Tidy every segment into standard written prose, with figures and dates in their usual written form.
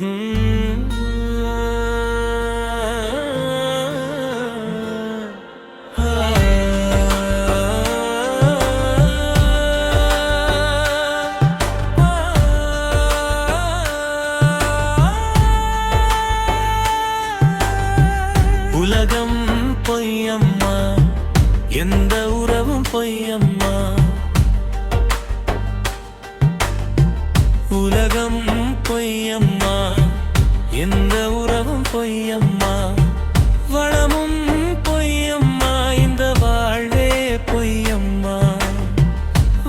உலகம் பொய்யம்மா, எந்த உறவும் பொய்யம்மா. உலகம் பொய்யம்மா, எந்த உறவும் பொய்யம்மா. வளமும் பொய்யம்மா, இந்த வாழ்வே பொய்யம்மா.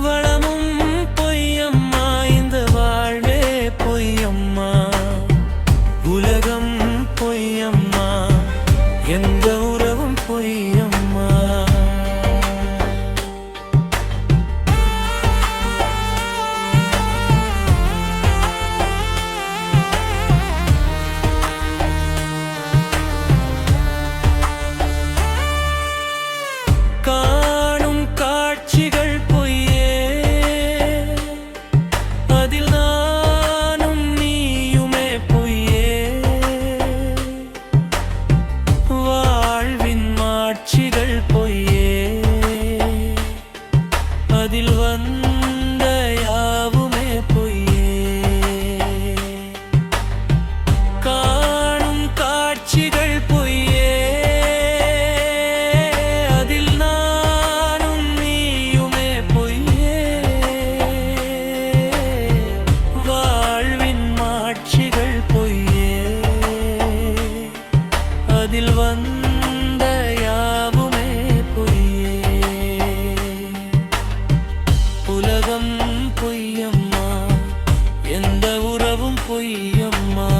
வளமும் பொய்யம்மா, இந்த வாழ்வே பொய்யம்மா. உலகம் பொய்யம்மா, எந்த உறவும் பொய்யம்மா. காணும் காட்சிகள் பொய்யே, அதில் நானும் நீயுமே பொய்யே. வாழ்வின் மாட்சிகள் பொய்யே, அதில் வந்த யாவுமே பொய்யே. காணும் காட்சிகள் பொய்யே, அதில் நானும் நீயுமே பொய்யே. வாழ்வின் மாட்சிகள் பொய்யே, அதில் வந்த யாவுமே பொய்யே. உலகம் பொய்யம்மா, எந்த உறவும் பொய்யம்மா.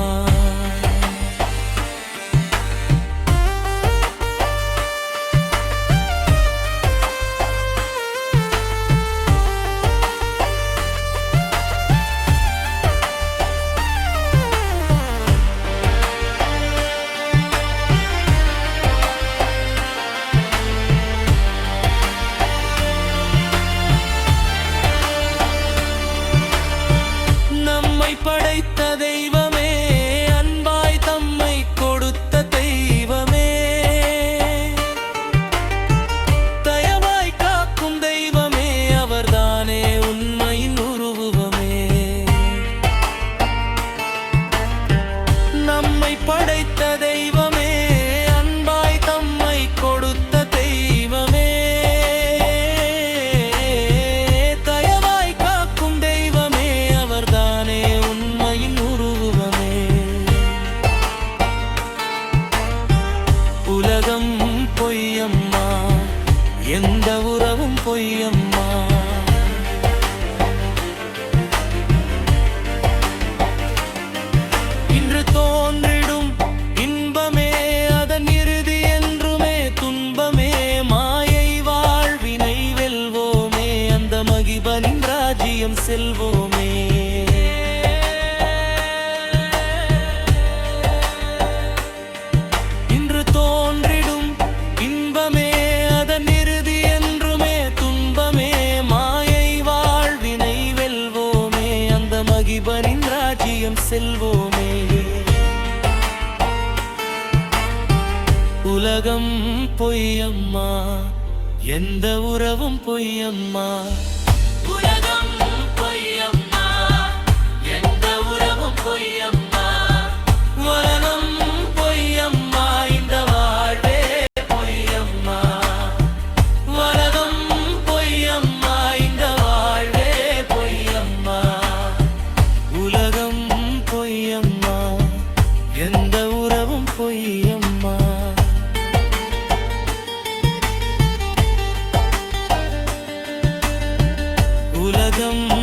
நம்மை படைத்த தெய்வமே, அன்பாய் தம்மை கொடுத்த தெய்வமே. தயவாய் காக்கும் தெய்வமே, அவர்தானே உண்மையின் உருவமே. நம்மை படைத்த தெய்வமே, அன்பாய் தம்மை கொடுத்த தெய்வமே. தயவாய் காக்கும் தெய்வமே, அவர்தானே உண்மையின் உருவமே. உலகம் பொய்யம்மா, எந்த உறவும் பொய்யம்மா. இன்று தோன்றிடும் இன்பமே, அதன் இறுதி என்றுமே துன்பமே. மாயை வாழ்வினை வெல்வோமே, அந்த மகிபனின் ராஜ்யம் செல்வோமே. இன்று தோன்றிடும் இன்பமே, அதன் இறுதி என்றுமே துன்பமே. மாயை வாழ்வினை வெல்வோமே, அந்த மகிபனின் ராஜ்யம் செல்வோமே. உலகம் பொய்யம்மா, எந்த உறவும் பொய்யம்மா. உலகம் பொய்யம்மா, எந்த உறவும் பொய்யம்மா. வளனம் பொய்யம்மா, இந்த வாழ்வே பொய்யம்மா. வளனம் பொய்யம்மா, இந்த வாழ்வே பொய்யம்மா. உலகம் பொய்யம்மா, எந்த உறவும் பொய்யம்மா. உலகம்